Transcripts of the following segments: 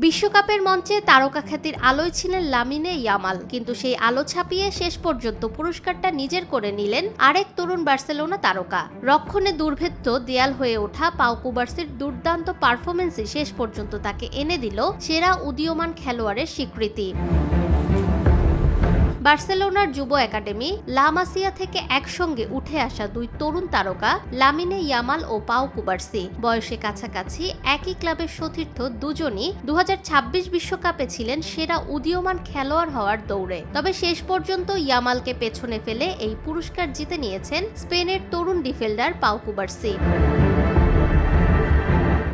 বিশ্বকাপের মঞ্চে তারকা খ্যাতির আলোয় ছিলেন লামিনে ইয়ামাল, কিন্তু সেই আলো ছাপিয়ে শেষ পর্যন্ত পুরস্কারটা নিজের করে নিলেন আরেক তরুণ বার্সেলোনা তারকা। রক্ষণে দুর্ভেদ্য দেয়াল হয়ে ওঠা পাউ কুবার্সির দুর্দান্ত পারফরমেন্সই শেষ পর্যন্ত তাকে এনে দিল সেরা উদীয়মান খেলোয়াড়ের স্বীকৃতি। বার্সেলোনার যুব একাডেমি লা মাসিয়া থেকে একসঙ্গে উঠে আসা দুই তরুণ তারকা লামিনে ইয়ামাল ও পাউ কুবার্সি বয়সে কাছাকাছি একই ক্লাবের সতীর্থ দুজনই 2026 বিশ্বকাপে ছিলেন সেরা উদীয়মান খেলোয়াড় হওয়ার দৌড়ে। তবে শেষ পর্যন্ত ইয়ামালকে পেছনে ফেলে এই পুরস্কার জিতে নিয়েছেন স্পেনের তরুণ ডিফেন্ডার পাউ কুবার্সি।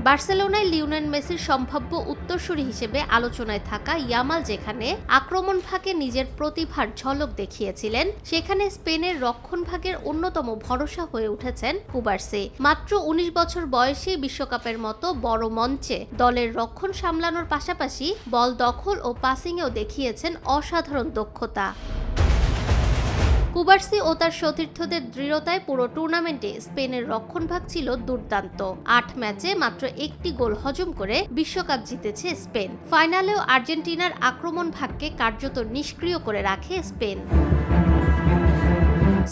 বার্সেলোনায় লিওনেল মেসির সম্ভাব্য উত্তরসূরি হিসেবে আলোচনায় থাকা ইয়ামাল যেখানে আক্রমণ ভাগে নিজের প্রতিভার ঝলক দেখিয়েছিলেন, সেখানে স্পেনের রক্ষণ ভাগের অন্যতম ভরসা হয়ে উঠেছেন কুবার্সি। মাত্র 19 বছর বয়সে বিশ্বকাপের মতো বড় মঞ্চে দলের রক্ষণ সামলানোর পাশাপাশি বল দখল ও পাসিংয়েও দেখিয়েছেন অসাধারণ দক্ষতা। কুবার্সি ও তার সতীর্থদের দৃঢ়তায় পুরো টুর্নামেন্টে স্পেনের রক্ষণভাগ ছিল দুর্দান্ত। 8 ম্যাচে মাত্র একটি গোল হজম করে বিশ্বকাপ জিতেছে স্পেন। ফাইনালেও আর্জেন্টিনার আক্রমণ ভাগকে কার্যত নিষ্ক্রিয় করে রাখে স্পেন।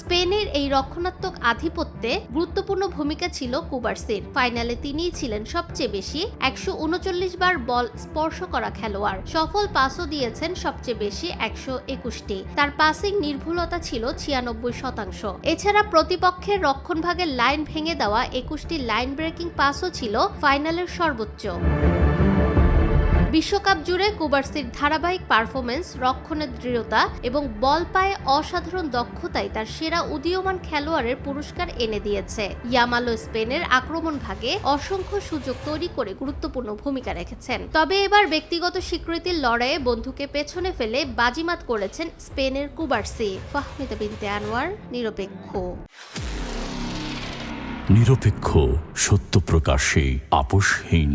স্পেনের এই রক্ষণাত্মক আধিপত্যে গুরুত্বপূর্ণ ভূমিকা ছিল কুবার্সির। ফাইনালে তিনিই ছিলেন সবচেয়ে বেশি 139 বার বল স্পর্শ করা খেলোয়াড়। সফল পাসও দিয়েছেন সবচেয়ে বেশি 121টি। তার পাসিং নির্ভুলতা ছিল 96%। এছাড়া প্রতিপক্ষের রক্ষণভাগের লাইন ভেঙে দেওয়া 21টি লাইন ব্রেকিং পাসও ছিল ফাইনালের সর্বোচ্চ। বিশ্বকাপ জুড়ে কুবার্সির ধারাবাহিক পারফরমেন্স, রক্ষণের দৃঢ়তা এবং বল পায়ে অসাধারণ দক্ষতাই তার সেরা উদীয়মান খেলোয়াড়ের পুরস্কার এনে দিয়েছে। ইয়ামালও স্পেনের আক্রমণ ভাগে অসংখ্য সুযোগ তৈরি করে গুরুত্বপূর্ণ ভূমিকা রেখেছেন। তবে এবার ব্যক্তিগত স্বীকৃতির লড়াইয়ে বন্ধুকে পেছনে ফেলে বাজিমাত করেছেন স্পেনের কুবার্সি। ফাহমিদা বিনতে আনোয়ার, নিরপেক্ষ, সত্য প্রকাশে আপোষহীন।